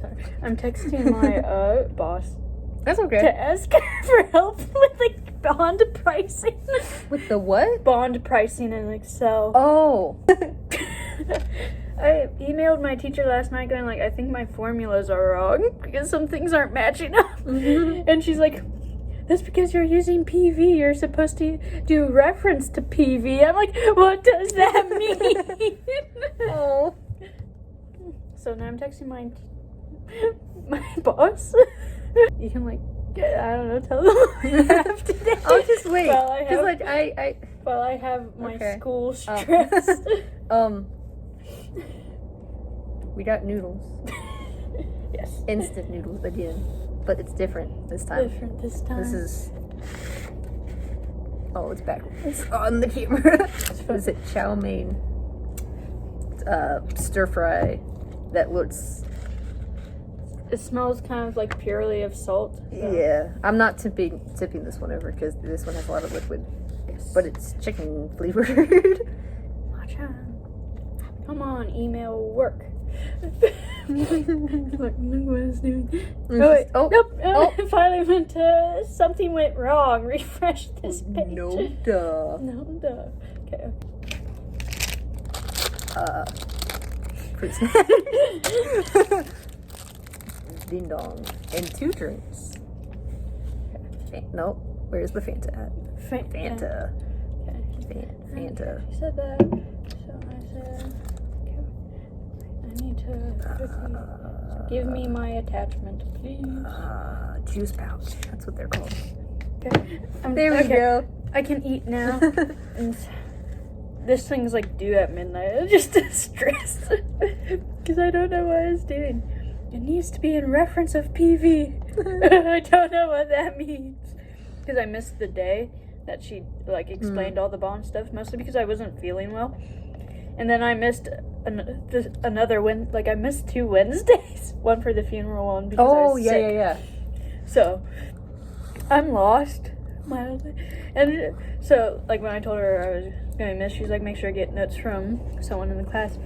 Sorry. I'm texting my boss That's okay. to ask her for help with like bond pricing. With the what? Bond pricing in Excel. Oh. I emailed my teacher last night going like, I think my formulas are wrong because some things aren't matching up. Mm-hmm. And she's like, that's because you're using PV. You're supposed to do reference to PV. I'm like, what does that mean? Oh. So now I'm texting my boss. You can like, I don't know, tell them what you have today. Oh, just wait. While Because I while I have my Okay. school stress. We got noodles. Yes. Instant noodles again. But it's different this time. Different this time. This is... Oh, it's backwards on the camera. Is it chow mein? Stir fry that looks... It smells kind of like purely of salt. So. Yeah. I'm not tipping this one over because this one has a lot of liquid. Yes. But it's chicken flavored. Watch out. Come on, email work. Look what it's doing. Oh, wait. Oh, Nope. oh. It finally went to... Something went wrong. Refresh this page. No duh. No duh. Okay. Fruit snack. Ding dong. And 2 drinks. Nope. Where's the Fanta at? Fanta. Okay. Fanta. She said that. So I said, okay. I need to quickly. So give me my attachment, please. Juice pouch. That's what they're called. Okay. There we go. I can eat now. And this thing's like due at midnight. I'm just stressed because I don't know what it's doing. It needs to be in reference of PV. I don't know what that means. Because I missed the day that she like explained all the bond stuff, mostly because I wasn't feeling well. And then I missed another I missed 2 Wednesdays. One for the funeral, one because I was sick. yeah. So I'm lost mildly. And so like when I told her I was gonna miss, she's like, make sure I get notes from someone in the class.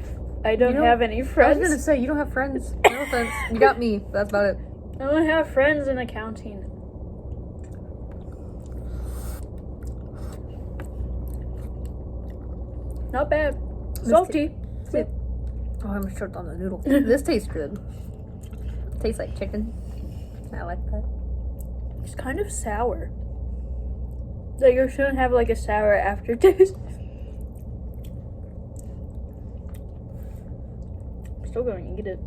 I don't have any friends. I was gonna say, you don't have friends. No offense. You got me. That's about it. I don't have friends in accounting. Not bad. Salty. Oh, I'm short on the noodle. This tastes good. Tastes like chicken. I like that. It's kind of sour. Like you shouldn't have like a sour aftertaste. I'm still going to eat it.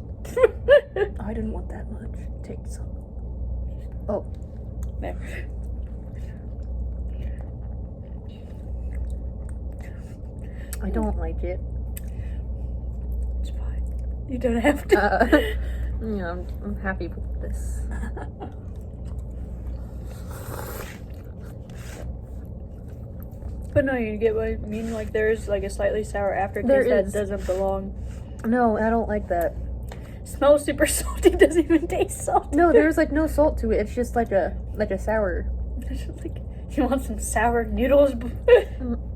I didn't want that much. Take some. Oh. There. I don't like it. It's fine. You don't have to. Yeah, I'm happy with this. But no, you get what I mean? Like there's like a slightly sour aftertaste There that is. doesn't belong. No, I don't like that. Smells super salty, doesn't even taste salty. No, there's like no salt to it. It's just like a sour. It's just like, you want some sour noodles?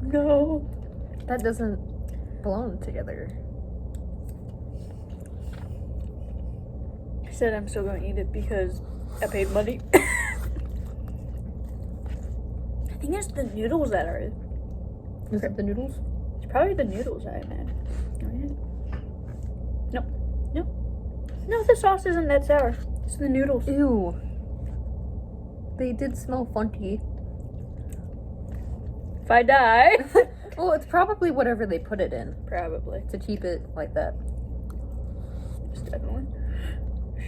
No. That doesn't belong together. I said I'm still going to eat it because I paid money. I think it's the noodles that are... Is it the noodles? It's probably the noodles I imagine. Nope. Nope. No, the sauce isn't that sour. It's the noodles. Ew. They did smell funky. If I die... Well, it's probably whatever they put it in Probably. to keep it like that. Just definitely.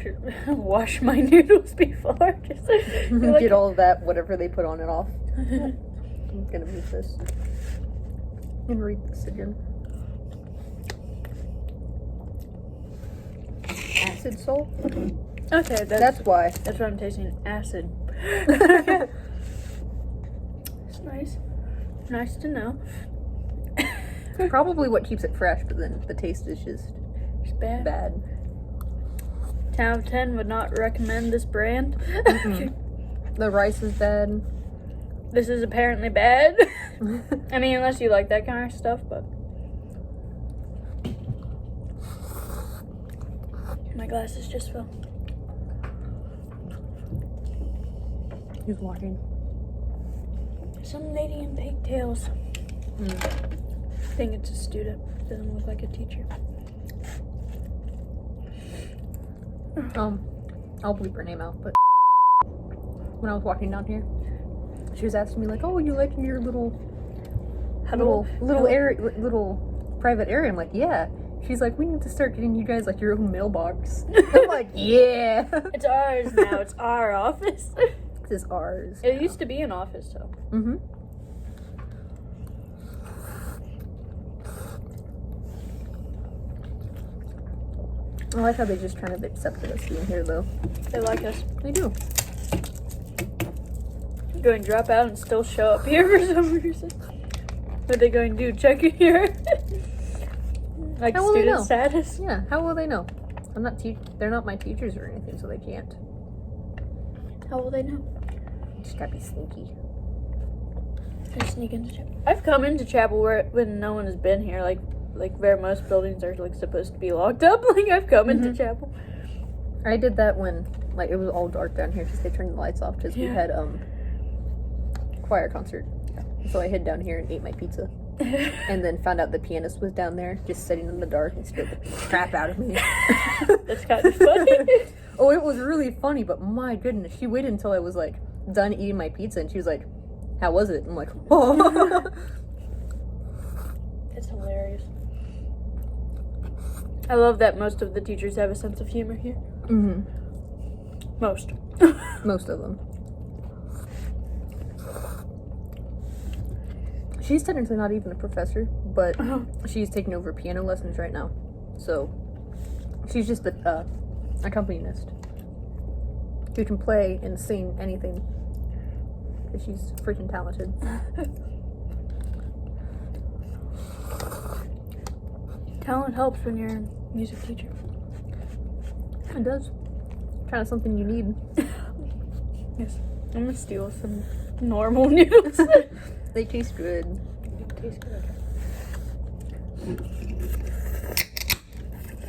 Should wash my noodles before. Just like, Get all of that, whatever they put on it off. I'm gonna move this. And read this again. Acid salt? Okay, That's why. That's what I'm tasting. Acid. It's nice. Nice to know. Probably what keeps it fresh, but then the taste is just It's bad. bad. 10 out of 10 would not recommend this brand. The rice is bad. This is apparently bad. I mean, unless you like that kind of stuff, but... My glasses just fell. Who's walking? Some lady in pigtails. I think it's a student. Doesn't look like a teacher. I'll bleep her name out, but when I was walking down here, she was asking me like, "Oh, you liking your little private area?" I'm like, "Yeah." She's like, "We need to start getting you guys like your own mailbox." I'm like, "Yeah." It's ours now. It's our office. This is ours. It used to be an office, though. Mm-hmm. I like how they just kind of accepted us being here, though. They like us. They do. Going to drop out and still show up here for some reason. What are they going to do? Check your like How will they student know? status? Yeah. How will they know? I'm not. They're not my teachers or anything, so they can't. How will they know? You just gotta be sneaky. I sneak into chapel. I've come into chapel when no one has been here, like where most buildings are like supposed to be locked up. Like I've come into chapel. I did that when like it was all dark down here because they turned the lights off because we had choir concert. So I hid down here and ate my pizza, and then found out the pianist was down there just sitting in the dark and scared the crap out of me. That's kind of funny. Oh, it was really funny, but my goodness, she waited until I was like done eating my pizza, and she was like, "How was it?" I'm like, "Oh." It's hilarious. I love that most of the teachers have a sense of humor here. Mm-hmm. Most. Most of them. She's technically not even a professor, but she's taking over piano lessons right now. So she's just a accompanist who can play and sing anything because she's freaking talented. Talent helps when you're a music teacher. It does. Kind of something you need. Yes. I'm gonna steal some normal noodles. They taste good. They taste good.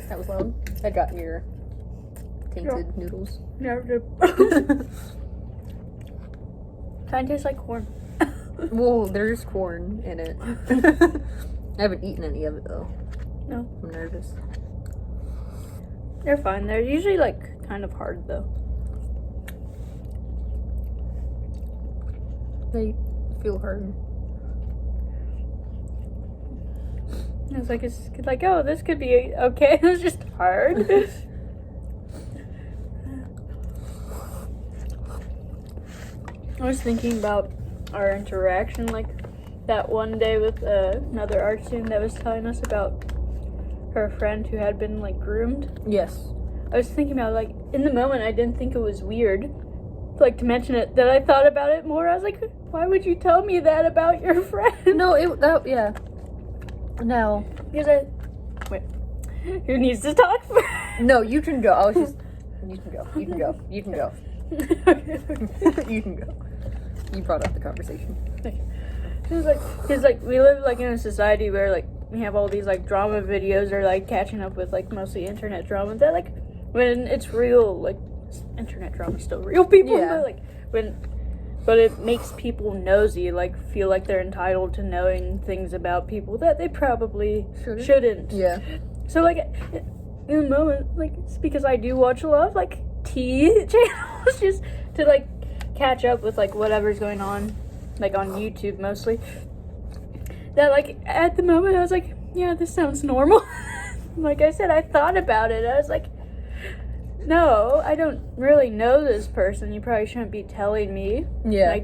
That was loud. I got your tainted noodles. Never did. Kind of tastes like corn. Well, there's corn in it. I haven't eaten any of it though. No. I'm nervous. They're fine. They're usually like kind of hard though. They feel hard. It's like, oh, this could be okay. It's just hard. I was thinking about our interaction, like that one day with another art student that was telling us about her friend who had been like groomed. Yes. I was thinking about like in the moment I didn't think it was weird, like to mention it. Then I thought about it more. I was like, why would you tell me that about your friend? No, yeah. No. Because wait, who needs to talk first? No, you can go. I was just. You can go. You can go. You can go. You can go. You brought up the conversation. Because we live like in a society where like we have all these like drama videos or like catching up with like mostly internet drama that like when it's real, like internet drama is still real people, Yeah. but it makes people nosy, like feel like they're entitled to knowing things about people that they probably shouldn't. Yeah. So like in the moment, like it's because I do watch a lot of like tea channels just to like catch up with like whatever's going on, like on YouTube mostly. That like at the moment I was like, yeah, this sounds normal. Like I said, I thought about it. I was like, no, I don't really know this person. You probably shouldn't be telling me. Yeah.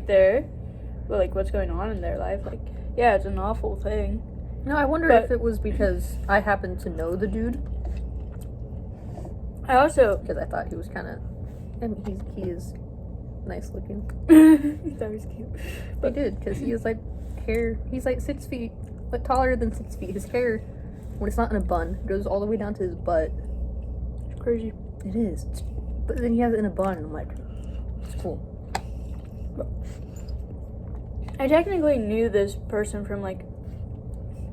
Like what's going on in their life. Like, yeah, it's an awful thing. No, I wonder if it was because I happened to know the dude. I also Because I thought he was kind of. And he is nice looking. that was cute. I did, because he was like hair. He's like 6 feet, but taller than 6 feet. His hair, when it's not in a bun, goes all the way down to his butt. It's crazy. It is. But then he has it in a bun, and I'm like, it's cool. I technically knew this person from like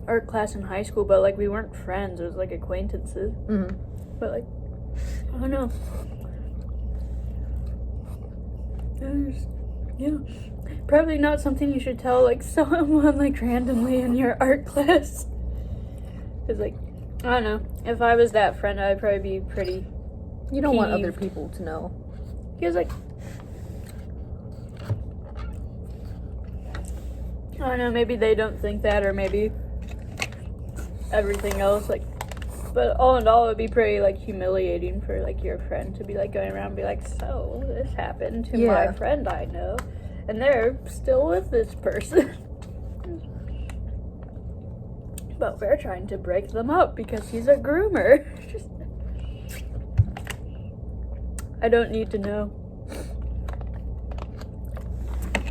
art class in high school, but like we weren't friends. It was like acquaintances. Mm-hmm. But like I don't know. Yeah. Probably not something you should tell, like, someone, like, randomly in your art class. Because, like, I don't know. If I was that friend, I'd probably be pretty You don't want other peeved. people to know. Because, like, I don't know, maybe they don't think that, or maybe everything else, like, but all in all, it would be pretty, like, humiliating for, like, your friend to be, like, going around and be like, so, this happened to my Yeah. friend I know, and they're still with this person. But we're trying to break them up because he's a groomer. I don't need to know.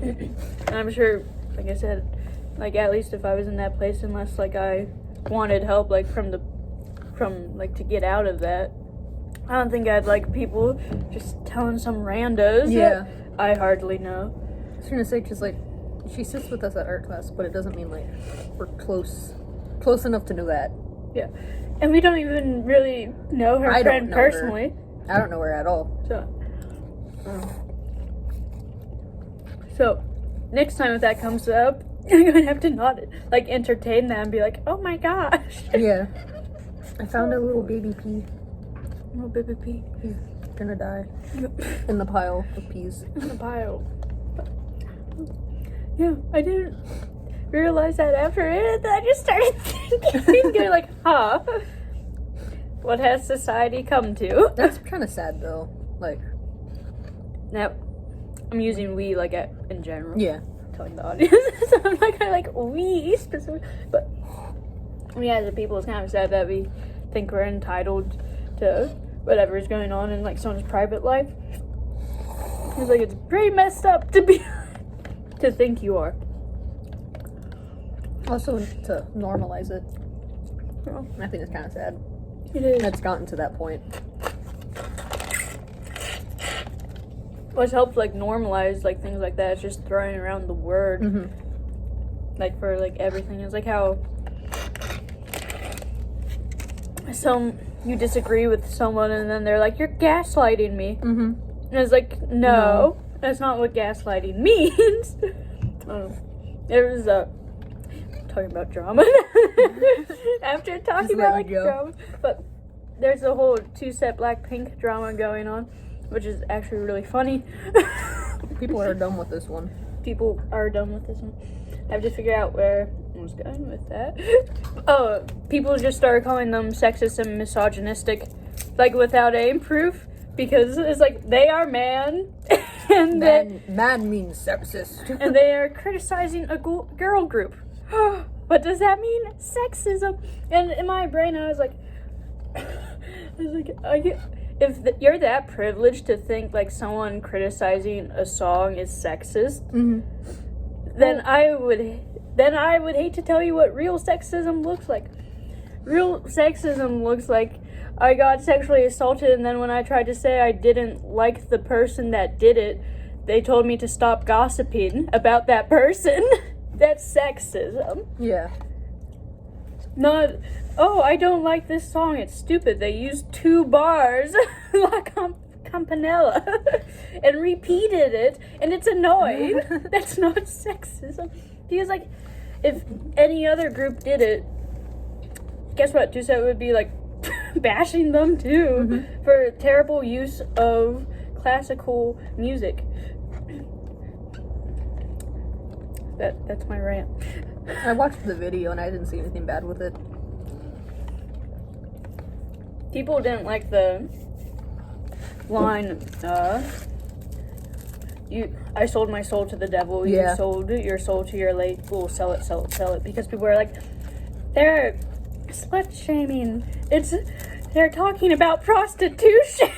And I'm sure, like I said, like, at least if I was in that place, unless, like, I wanted help, like, from like, to get out of that, I don't think I'd like people just telling some randos Yeah. that I hardly know. I was gonna say, because, like, she sits with us at art class, but it doesn't mean, like, we're close enough to know that. Yeah. And we don't even really know her I don't friend know her. personally. I don't know her at all. So, next time if that comes up, I'm going to have to not, like, entertain them and be like, oh my gosh. Yeah. I found a little baby pea. Little baby pea. He's gonna die in the pile of peas. In the pile. Yeah, I didn't realize that after it. I just started thinking, like, huh? What has society come to? That's kind of sad, though. Like, Now, I'm using we, like, in general. yeah. Telling the audience. So I'm not gonna, like, we specific. But, we as a people, it's kind of sad that we think we're entitled to whatever is going on in, like, someone's private life. It's like, it's pretty messed up to be to think you are. Also, to normalize it. Well, I think it's kind of sad. it is. It's gotten to that point. What's helped, like, normalize, like, things like that is just throwing around the word, Mm-hmm. like, for, like, everything. It's like how you disagree with someone and then they're like, you're gaslighting me. Mm-hmm. And it's like, no, that's not what gaslighting means. There was talking about drama. After talking Just about, let like, me go. drama. But there's a whole Twoset BlackPink drama going on, which is actually really funny. People are done with this one. People are done with this one. I have to figure out where I was going with that. Oh, people just started calling them sexist and misogynistic, like, without any proof, because it's like, they are man, and Man means sexist. and they are criticizing a girl group. What does that mean? Sexism. And in my brain, I was like, if you're that privileged to think, like, someone criticizing a song is sexist, Mm-hmm. then I would hate to tell you what real sexism looks like. Real sexism looks like I got sexually assaulted, and then when I tried to say I didn't like the person that did it, they told me to stop gossiping about that person. That's sexism. Yeah. Not, oh, I don't like this song, it's stupid. They used 2 bars, La Campanella, and repeated it, and it's annoying. That's not sexism. Because, like, if any other group did it, guess what? Twoset would be, like, bashing them too for terrible use of classical music. That's my rant. I watched the video and I didn't see anything bad with it. People didn't like the line, I sold my soul to the devil, Yeah. you sold your soul to your label, sell it, sell it, sell it, because people are like, they're slut shaming, they're talking about prostitution.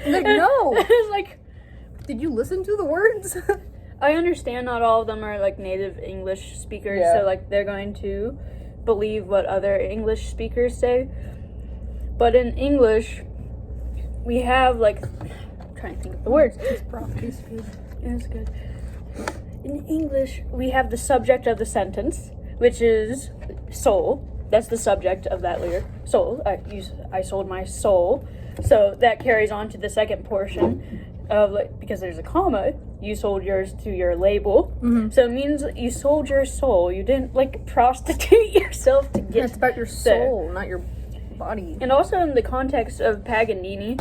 Like, no. It's like, Did you listen to the words? I understand not all of them are, like, native English speakers, Yeah. so, like, they're going to believe what other English speakers say. But in English, we have, like, I'm trying to think of the words. This broth tastes good. It's good. In English, we have the subject of the sentence, which is soul. That's the subject of that lyric. Soul. I sold my soul. So that carries on to the second portion of, like, because there's a comma, you sold yours to your label. So it means you sold your soul. You didn't, like, prostitute yourself to get It's about your soul, not your body. And also in the context of Paganini,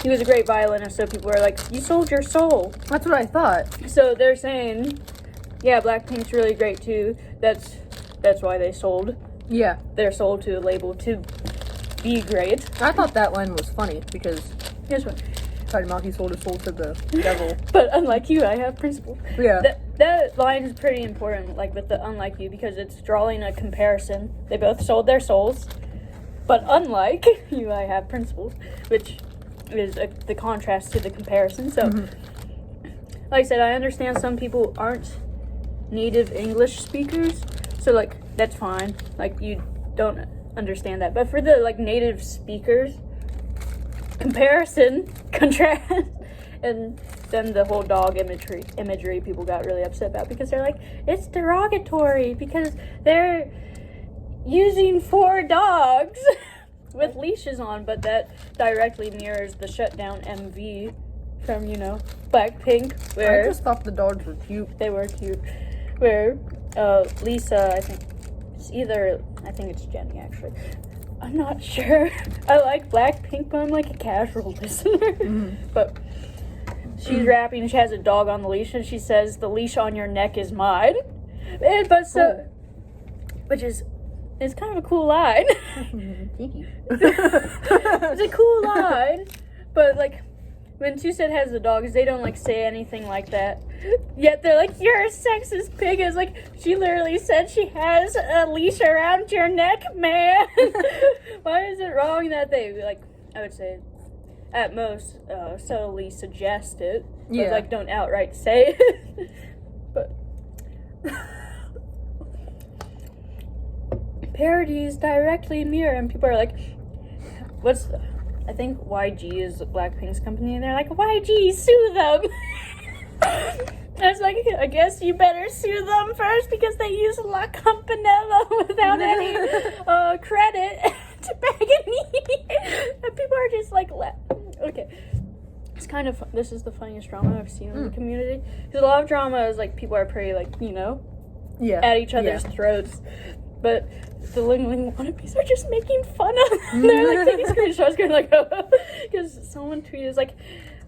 he was a great violinist, so people are like, you sold your soul. That's what I thought. So they're saying, yeah, BlackPink's really great too. That's why they sold. Yeah. Their soul to a label to be great. I thought that line was funny because Guess what? talking about he sold his soul to the devil. But unlike you, I have principles. Yeah. That line is pretty important, like with the unlike you, because it's drawing a comparison. They both sold their souls, but unlike you, I have principles, which is the contrast to the comparison. So, like I said, I understand some people aren't native English speakers, so, like, that's fine. Like, you don't understand that. But for the, like, native speakers, comparison, contrast, and then the whole dog imagery people got really upset about, because they're like, it's derogatory because they're using 4 dogs with leashes on, but that directly mirrors the shutdown MV from, BlackPink, where I just thought the dogs were cute. they were cute, where Lisa, I think it's Jenny, actually. I'm not sure. I like BlackPink, but I'm like a casual listener. But she's rapping, she has a dog on the leash, and she says, the leash on your neck is mine. Which is kind of a cool line. Thank you. It's a cool line, but, like, when Twoset has the dogs, they don't, like, say anything like that. Yet they're like, you're a sexist pig. It's like, she literally said she has a leash around your neck, man. Why is it wrong that they, like, I would say, at most, subtly suggest it, but, like, don't outright say it. But parodies directly mirror, and people are like, I think YG is BlackPink's company, and they're like, YG, sue them. I was like, I guess you better sue them first, because they use La Campanella without any credit to Paganini. And people are just like, okay. It's kind of, this is the funniest drama I've seen in the community. Because a lot of drama is like, people are pretty, like, at each other's throats. But the Ling Ling wannabes are just making fun of them. They're like taking screenshots, going like, because someone tweeted, like,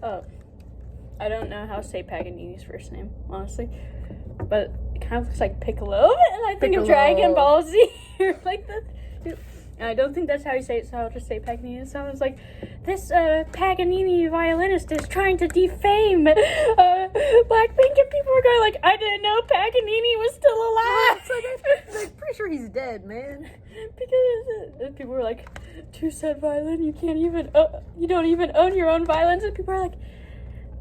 I don't know how to say Paganini's first name, honestly, but it kind of looks like Piccolo, and I think of Dragon Ball Z, like that. And I don't think that's how you say it, so I'll just say Paganini. So I was like, this Paganini violinist is trying to defame BlackPink, and people were going like, I didn't know Paganini was still alive. I'm pretty sure he's dead, man. Because people were like, Twoset violin, you don't even own your own violins, and people are like,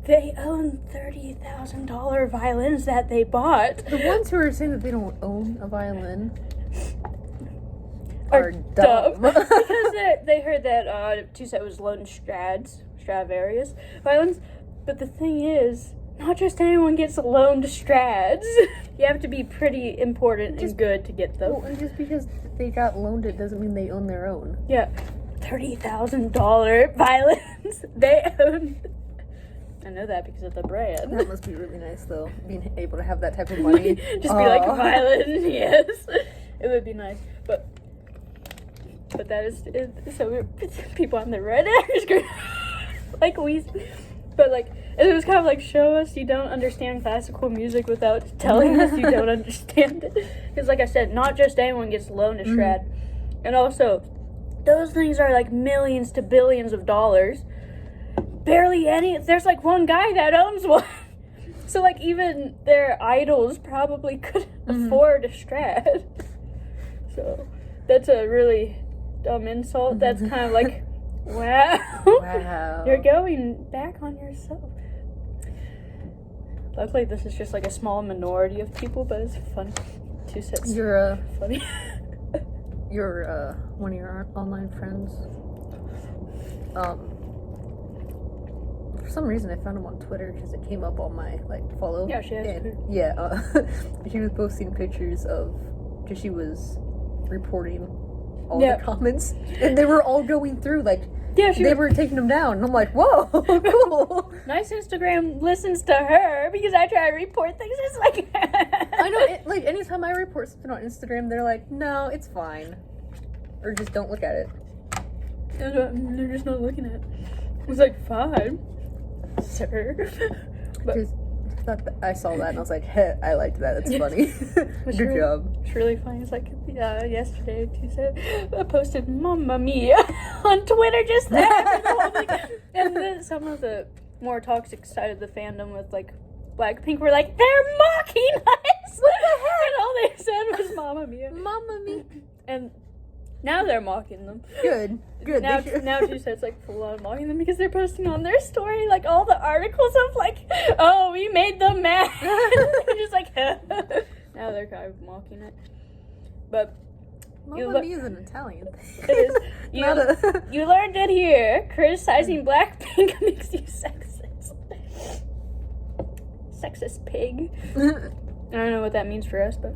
they own $30,000 violins that they bought. The ones who are saying that they don't own a violin are dumb. Because they heard that Twoset was loaned Stradivarius violins. But the thing is, not just anyone gets loaned Strads. You have to be pretty important and good to get them. Well, and just because they got loaned it doesn't mean they own their own. Yeah. $30,000 violins. They own. I know that because of the brand. That must be really nice, though, being able to have that type of money. Just be like, a violin, yes. It would be nice. But that is, so people on the Reddit are just going, like, but, like, it was kind of like, show us you don't understand classical music without telling us you don't understand it. Because, like I said, not just anyone gets loaned a Strad. And also, those things are, like, millions to billions of dollars. Barely any, there's, like, one guy that owns one. So, like, even their idols probably couldn't afford a Strad. So, that's a really dumb insult. That's kind of like, wow. You're going back on yourself. Luckily, this is just like a small minority of people, but it's fun. Twoset's funny. You're one of your online friends. For some reason, I found him on Twitter because it came up on my follow. Yeah, she has Twitter. Yeah, she was posting pictures of, because she was reporting all the comments, and they were all going through Yeah, they were taking them down. And I'm like, whoa, cool. Nice Instagram listens to her because I try to report things. It's like I know. Like anytime I report something on Instagram, they're like, no, it's fine, or just don't look at it. They're just not looking at it. It's like, fine, sir. But I saw that and I was like, hey, I liked that. It's funny. Good job. It's really funny. It's like yesterday, Twoset posted "Mamma Mia" on Twitter just there for the whole thing. And then some of the more toxic side of the fandom with like BlackPink were like, they're mocking us. What the heck? And all they said was "Mamma Mia." Mamma Mia. And now they're mocking them. Good. Now Twoset's like full on mocking them because they're posting on their story like all the articles of like, oh, we made them mad. They're just like, now they're kind of mocking it. But Mamma Mia is an Italian thing. it is. You learned it here. Criticizing BlackPink makes you sexist. Sexist pig. I don't know what that means for us, but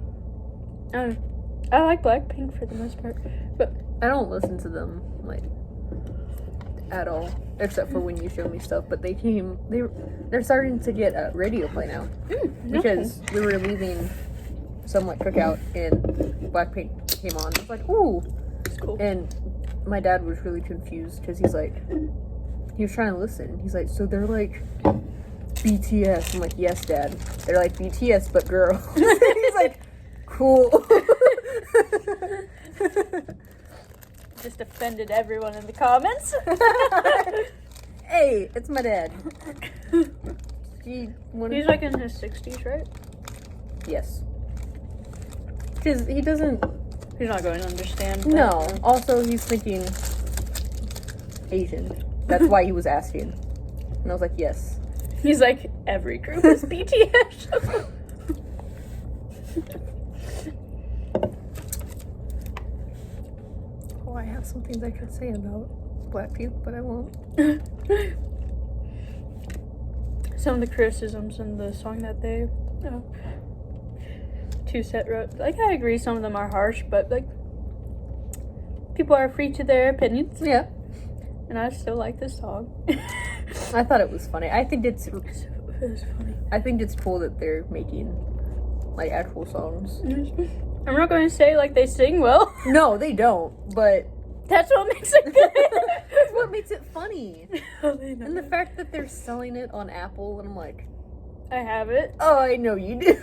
I like BlackPink for the most part, but I don't listen to them like at all, except for when you show me stuff. But they're starting to get a radio play now because we were leaving some like cookout and BlackPink came on. It's like, ooh, it's cool. And my dad was really confused because he was trying to listen. He's like, so they're like BTS. I'm like, yes, Dad. They're like BTS but girls. He's like, cool. Just offended everyone in the comments. Hey, it's my dad. He's like in his 60s, right? Yes. Because he doesn't... He's not going to understand. No. Also, he's thinking Asian. That's why he was asking. And I was like, yes. He's like, every group is BTS. Oh, I have some things I could say about BlackPink, but I won't. Some of the criticisms in the song that they Twoset wrote, like, I agree some of them are harsh, but like people are free to their opinions. Yeah. And I still like this song. I thought it was funny. I think it's funny. I think it's cool that they're making like actual songs. I'm not going to say like they sing well. No, they don't, but that's what makes it good. That's what makes it funny. And the fact that they're selling it on Apple, and I'm like, I have it. Oh, I know you do.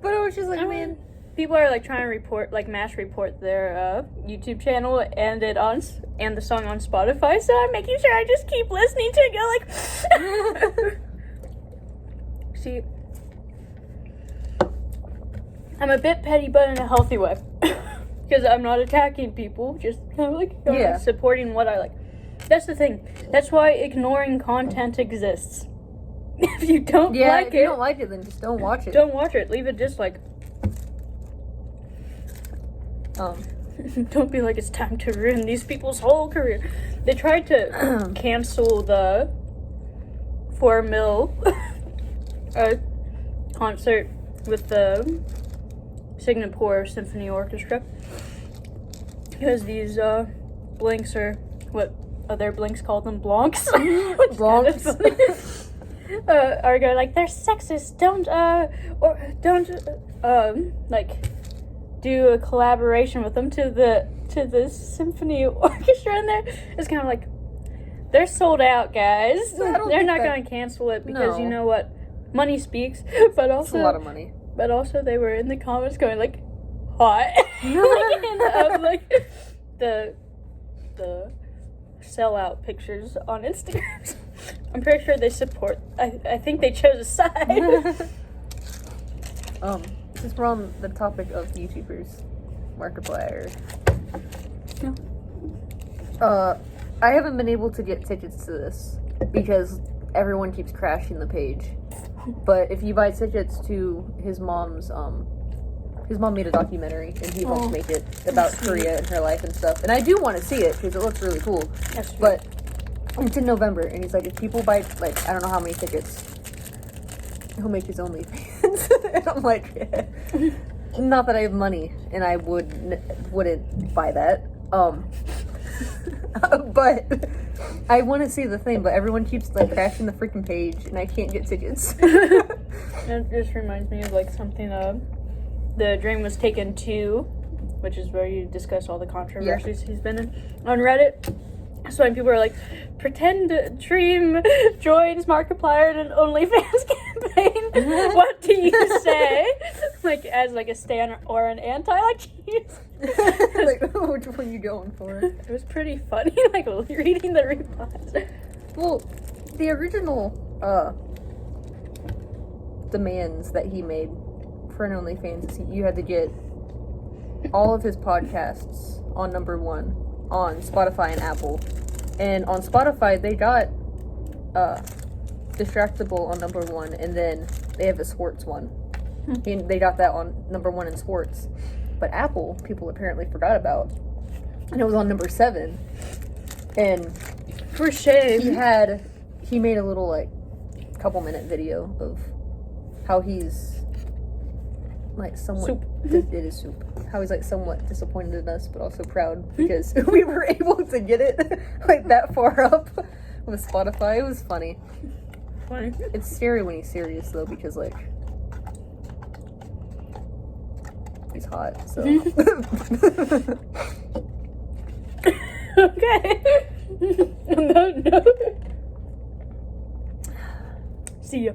But I was just like, man. People are like trying to report, like mass report their YouTube channel and the song on Spotify. So I'm making sure I just keep listening to it. Go like, see, I'm a bit petty, but in a healthy way, because I'm not attacking people. Just kind of like supporting what I like. That's the thing. That's why ignoring content exists. If you don't like if you don't like it, then just don't watch it. Don't watch it. Leave it just like. Don't be like, it's time to ruin these people's whole career. They tried to cancel the 4 mil concert with the Singapore Symphony Orchestra because these blinks, or what other blinks call them, blonks, Blonks. are going like, they're sexist. Don't do a collaboration with them to the symphony orchestra, and it's kind of like, they're sold out, guys. They're not going to cancel it because you know what, money speaks. But also, it's a lot of money. But also, they were in the comments going like, hot, like the sellout pictures on Instagram. I'm pretty sure they support. I think they chose a side. Since we're on the topic of YouTubers, Markiplier. No. I haven't been able to get tickets to this because everyone keeps crashing the page. But if you buy tickets to his mom made a documentary and he helped make it about Korea and her life and stuff. And I do want to see it because it looks really cool. But it's in November, and he's like, if people buy like I don't know how many tickets, he'll make his OnlyFans. And I'm like, not that I have money, and I wouldn't buy that. But I want to see the thing, but everyone keeps like crashing the freaking page, and I can't get tickets. It just reminds me of like something. The Dream Was Taken 2, which is where you discuss all the controversies he's been in on Reddit. So when people are like, pretend Dream joins Markiplier in an OnlyFans campaign, what do you say? Like, as like a stan or an anti, like, jeez. Like, which one are you going for? It was pretty funny, like, reading the replies. Well, the original, demands that he made for an OnlyFans is you had to get all of his podcasts on number 1 on Spotify and Apple. And on Spotify, they got Distractible on number 1, and then they have a sports one. And they got that on number 1 in sports. But Apple, people apparently forgot about. And it was on number 7. And For shame. he made a little, like, couple-minute video of how he's, like, somewhat... Soup. It is soup. How he's, like, somewhat disappointed in us, but also proud because we were able to get it, like, that far up with Spotify. It was funny. Funny. It's scary when he's serious, though, because, like, he's hot, so... Okay. No. See ya.